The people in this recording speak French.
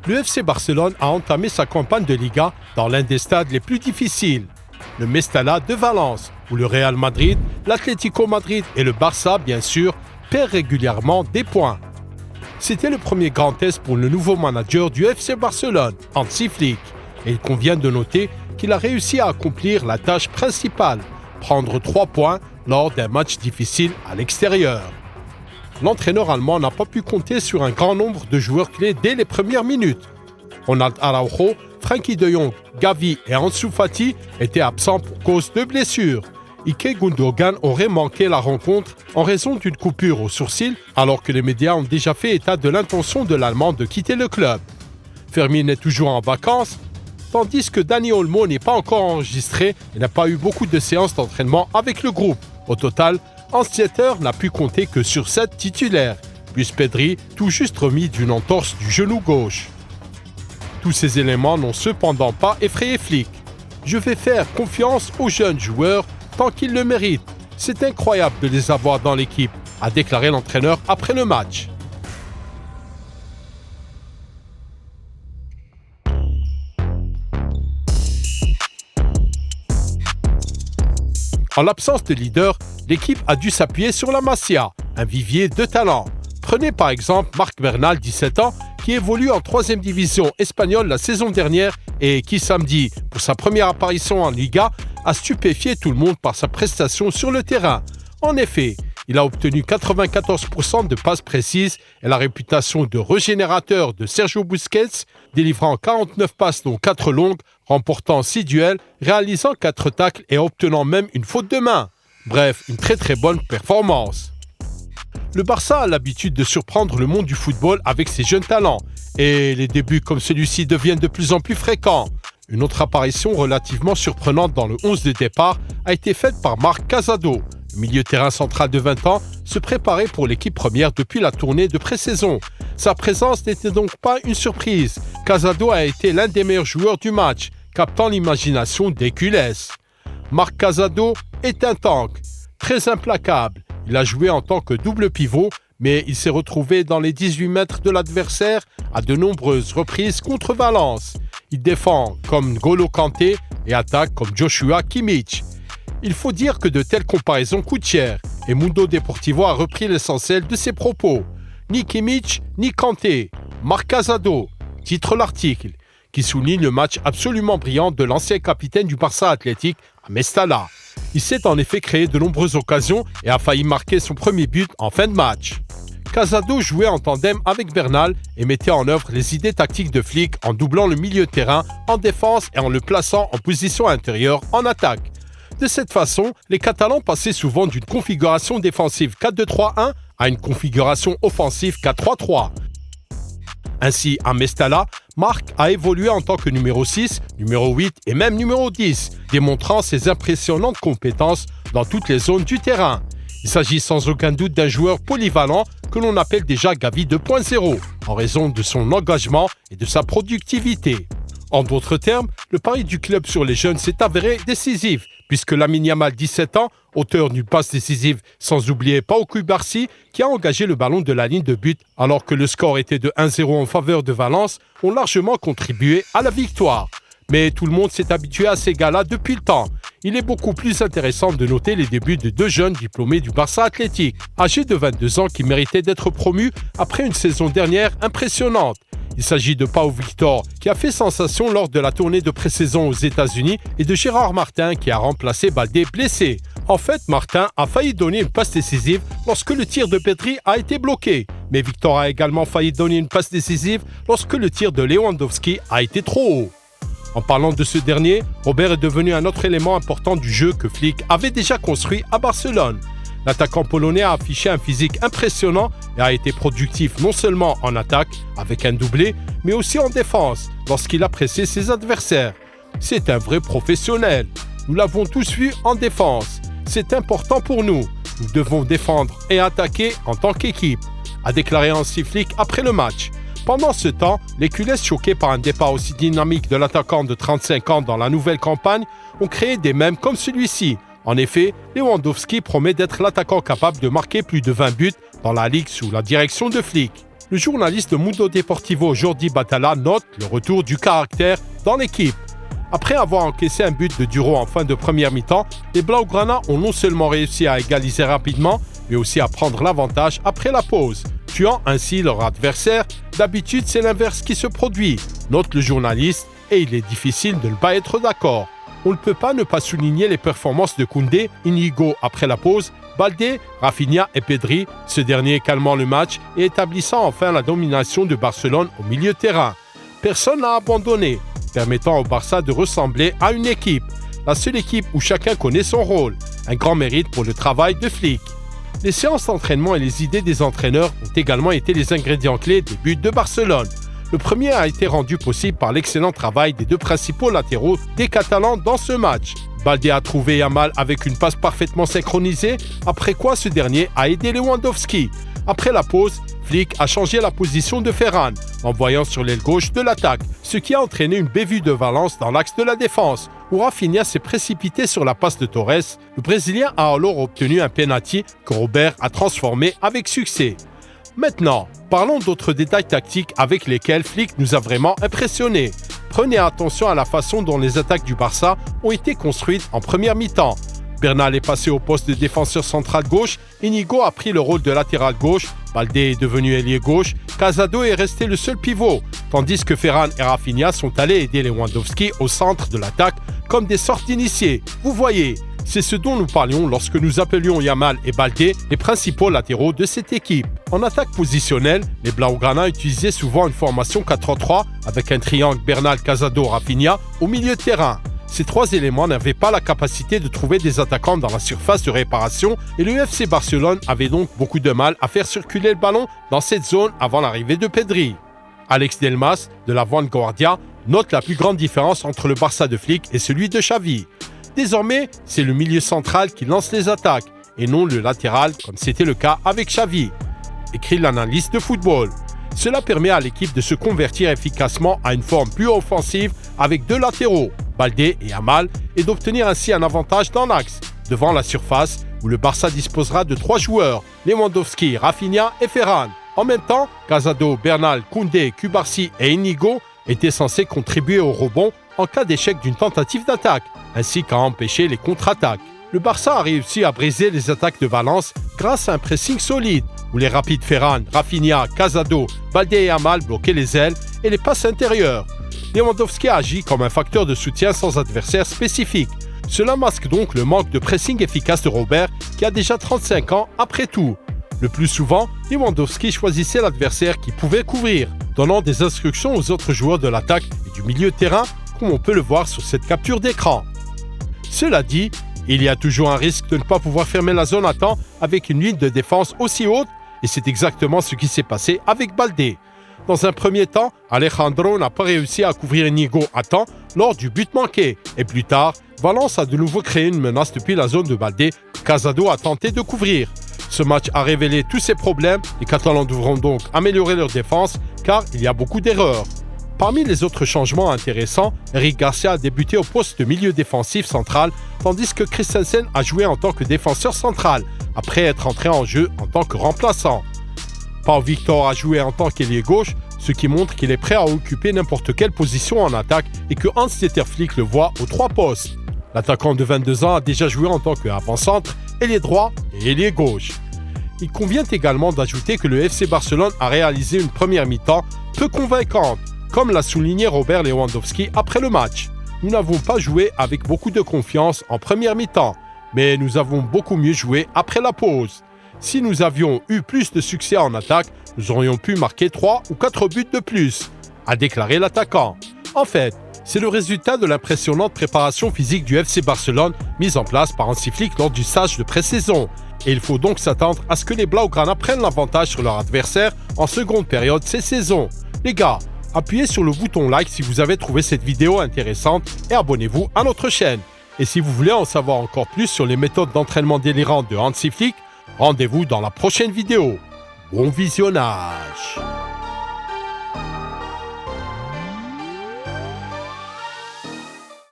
le FC Barcelone a entamé sa campagne de Liga dans l'un des stades les plus difficiles, le Mestalla de Valence, où le Real Madrid, l'Atlético Madrid et le Barça, bien sûr, perdent régulièrement des points. C'était le premier grand test pour le nouveau manager du FC Barcelone, Hansi Flick, et il convient de noter qu'il a réussi à accomplir la tâche principale, prendre 3 points lors d'un match difficile à l'extérieur. L'entraîneur allemand n'a pas pu compter sur un grand nombre de joueurs clés dès les premières minutes. Ronald Araujo, Frenkie de Jong, Gavi et Ansu Fati étaient absents pour cause de blessures. Ike Gundogan aurait manqué la rencontre en raison d'une coupure au sourcil, alors que les médias ont déjà fait état de l'intention de l'Allemand de quitter le club. Fermin est toujours en vacances, tandis que Dani Olmo n'est pas encore enregistré et n'a pas eu beaucoup de séances d'entraînement avec le groupe. Au total, Hans Dieter n'a pu compter que sur 7 titulaires, plus Pedri, tout juste remis d'une entorse du genou gauche. Tous ces éléments n'ont cependant pas effrayé Flick. Je vais faire confiance aux jeunes joueurs tant qu'ils le méritent. C'est incroyable de les avoir dans l'équipe, a déclaré l'entraîneur après le match. En l'absence de leader, l'équipe a dû s'appuyer sur la Masia, un vivier de talent. Prenez par exemple Marc Bernal, 17 ans, qui évolue en 3e division espagnole la saison dernière et qui samedi, pour sa première apparition en Liga, a stupéfié tout le monde par sa prestation sur le terrain. En effet, il a obtenu 94% de passes précises et la réputation de régénérateur de Sergio Busquets, délivrant 49 passes dont 4 longues, remportant 6 duels, réalisant 4 tacles et obtenant même une faute de main. Bref, une très bonne performance. Le Barça a l'habitude de surprendre le monde du football avec ses jeunes talents et les débuts comme celui-ci deviennent de plus en plus fréquents. Une autre apparition relativement surprenante dans le 11 de départ a été faite par Marc Casado. Le milieu terrain central de 20 ans se préparait pour l'équipe première depuis la tournée de pré-saison. Sa présence n'était donc pas une surprise. Casado a été l'un des meilleurs joueurs du match, captant l'imagination des culés. Marc Casado est un tank, très implacable. Il a joué en tant que double pivot, mais il s'est retrouvé dans les 18 mètres de l'adversaire à de nombreuses reprises contre Valence. Il défend comme N'Golo Kanté et attaque comme Joshua Kimmich. Il faut dire que de telles comparaisons coûtent cher, et Mundo Deportivo a repris l'essentiel de ses propos. Ni Kimmich, ni Kanté. Marc Casado, titre l'article, qui souligne le match absolument brillant de l'ancien capitaine du Barça Athletic à Mestalla. Il s'est en effet créé de nombreuses occasions et a failli marquer son premier but en fin de match. Casado jouait en tandem avec Bernal et mettait en œuvre les idées tactiques de Flick en doublant le milieu de terrain en défense et en le plaçant en position intérieure en attaque. De cette façon, les Catalans passaient souvent d'une configuration défensive 4-2-3-1 à une configuration offensive 4-3-3. Ainsi, à Mestalla, Marc a évolué en tant que numéro 6, numéro 8 et même numéro 10, démontrant ses impressionnantes compétences dans toutes les zones du terrain. Il s'agit sans aucun doute d'un joueur polyvalent que l'on appelle déjà Gavi 2.0, en raison de son engagement et de sa productivité. En d'autres termes, le pari du club sur les jeunes s'est avéré décisif, puisque Lamine Yamal, 17 ans, auteur d'une passe décisive, sans oublier Pau Cubarsí, qui a engagé le ballon de la ligne de but alors que le score était de 1-0 en faveur de Valence, ont largement contribué à la victoire. Mais tout le monde s'est habitué à ces gars-là depuis le temps. Il est beaucoup plus intéressant de noter les débuts de 2 jeunes diplômés du Barça Athletic, âgés de 22 ans qui méritaient d'être promus après une saison dernière impressionnante. Il s'agit de Pau Victor, qui a fait sensation lors de la tournée de pré-saison aux États-Unis, et de Gérard Martin, qui a remplacé Baldé blessé. En fait, Martin a failli donner une passe décisive lorsque le tir de Pedri a été bloqué. Mais Victor a également failli donner une passe décisive lorsque le tir de Lewandowski a été trop haut. En parlant de ce dernier, Robert est devenu un autre élément important du jeu que Flick avait déjà construit à Barcelone. L'attaquant polonais a affiché un physique impressionnant et a été productif non seulement en attaque, avec un doublé, mais aussi en défense, lorsqu'il a pressé ses adversaires. C'est un vrai professionnel. Nous l'avons tous vu en défense. C'est important pour nous. Nous devons défendre et attaquer en tant qu'équipe, a déclaré Hansi Flick après le match. Pendant ce temps, les culés, choqués par un départ aussi dynamique de l'attaquant de 35 ans dans la nouvelle campagne, ont créé des mèmes comme celui-ci. En effet, Lewandowski promet d'être l'attaquant capable de marquer plus de 20 buts dans la Ligue sous la direction de Flick. Le journaliste de Mundo Deportivo Jordi Batalla note le retour du caractère dans l'équipe. Après avoir encaissé un but de Duro en fin de première mi-temps, les Blaugrana ont non seulement réussi à égaliser rapidement, mais aussi à prendre l'avantage après la pause, tuant ainsi leur adversaire. D'habitude, c'est l'inverse qui se produit, note le journaliste, et il est difficile de ne pas être d'accord. On ne peut pas ne pas souligner les performances de Koundé, Inigo après la pause, Baldé, Rafinha et Pedri, ce dernier calmant le match et établissant enfin la domination de Barcelone au milieu de terrain. Personne n'a abandonné, permettant au Barça de ressembler à une équipe, la seule équipe où chacun connaît son rôle, un grand mérite pour le travail de Flick. Les séances d'entraînement et les idées des entraîneurs ont également été les ingrédients clés des buts de Barcelone. Le premier a été rendu possible par l'excellent travail des deux principaux latéraux des Catalans dans ce match. Baldé a trouvé Yamal avec une passe parfaitement synchronisée, après quoi ce dernier a aidé Lewandowski. Après la pause, Flick a changé la position de Ferran, l'envoyant sur l'aile gauche de l'attaque, ce qui a entraîné une bévue de Valence dans l'axe de la défense, où Rafinha s'est précipité sur la passe de Torres. Le Brésilien a alors obtenu un penalty que Robert a transformé avec succès. Maintenant, parlons d'autres détails tactiques avec lesquels Flick nous a vraiment impressionnés. Prenez attention à la façon dont les attaques du Barça ont été construites en première mi-temps. Bernal est passé au poste de défenseur central gauche, Inigo a pris le rôle de latéral gauche, Baldé est devenu ailier gauche, Casado est resté le seul pivot, tandis que Ferran et Rafinha sont allés aider Lewandowski au centre de l'attaque comme des sortes d'initiés. Vous voyez, c'est ce dont nous parlions lorsque nous appelions Yamal et Baldé les principaux latéraux de cette équipe. En attaque positionnelle, les Blaugrana utilisaient souvent une formation 4-3-3 avec un triangle Bernal-Casado-Rafinha au milieu de terrain. Ces trois éléments n'avaient pas la capacité de trouver des attaquants dans la surface de réparation et le FC Barcelone avait donc beaucoup de mal à faire circuler le ballon dans cette zone avant l'arrivée de Pedri. Alex Delmas, de la Vanguardia, note la plus grande différence entre le Barça de Flick et celui de Xavi. Désormais, c'est le milieu central qui lance les attaques et non le latéral comme c'était le cas avec Xavi, écrit l'analyste de football. Cela permet à l'équipe de se convertir efficacement à une forme plus offensive avec deux latéraux, Baldé et Yamal, et d'obtenir ainsi un avantage dans l'axe, devant la surface où le Barça disposera de trois joueurs, Lewandowski, Rafinha et Ferran. En même temps, Casado, Bernal, Koundé, Cubarsí et Inigo étaient censés contribuer au rebond en cas d'échec d'une tentative d'attaque, ainsi qu'à empêcher les contre-attaques. Le Barça a réussi à briser les attaques de Valence grâce à un pressing solide, où les rapides Ferran, Rafinha, Casado, Baldé et Yamal bloquaient les ailes et les passes intérieures. Lewandowski agit comme un facteur de soutien sans adversaire spécifique. Cela masque donc le manque de pressing efficace de Robert, qui a déjà 35 ans après tout. Le plus souvent, Lewandowski choisissait l'adversaire qui pouvait couvrir, donnant des instructions aux autres joueurs de l'attaque et du milieu de terrain, comme on peut le voir sur cette capture d'écran. Cela dit, il y a toujours un risque de ne pas pouvoir fermer la zone à temps avec une ligne de défense aussi haute, et c'est exactement ce qui s'est passé avec Baldé. Dans un premier temps, Alejandro n'a pas réussi à couvrir Inigo à temps lors du but manqué, et plus tard, Valence a de nouveau créé une menace depuis la zone de Baldé que Casado a tenté de couvrir. Ce match a révélé tous ces problèmes, les Catalans devront donc améliorer leur défense car il y a beaucoup d'erreurs. Parmi les autres changements intéressants, Eric Garcia a débuté au poste de milieu défensif central, tandis que Christensen a joué en tant que défenseur central, après être entré en jeu en tant que remplaçant. Pau Victor a joué en tant qu'ailier gauche, ce qui montre qu'il est prêt à occuper n'importe quelle position en attaque et que Hans-Dieter Flick le voit aux trois postes. L'attaquant de 22 ans a déjà joué en tant qu'avant-centre, ailier droit et ailier gauche. Il convient également d'ajouter que le FC Barcelone a réalisé une première mi-temps peu convaincante, comme l'a souligné Robert Lewandowski après le match. Nous n'avons pas joué avec beaucoup de confiance en première mi-temps, mais nous avons beaucoup mieux joué après la pause. Si nous avions eu plus de succès en attaque, nous aurions pu marquer 3 ou 4 buts de plus, a déclaré l'attaquant. En fait, c'est le résultat de l'impressionnante préparation physique du FC Barcelone mise en place par Hansi Flick lors du stage de pré-saison. Et il faut donc s'attendre à ce que les Blaugrana prennent l'avantage sur leur adversaire en seconde période cette saison. Les gars, appuyez sur le bouton like si vous avez trouvé cette vidéo intéressante et abonnez-vous à notre chaîne. Et si vous voulez en savoir encore plus sur les méthodes d'entraînement délirantes de Hansi Flick, rendez-vous dans la prochaine vidéo. Bon visionnage!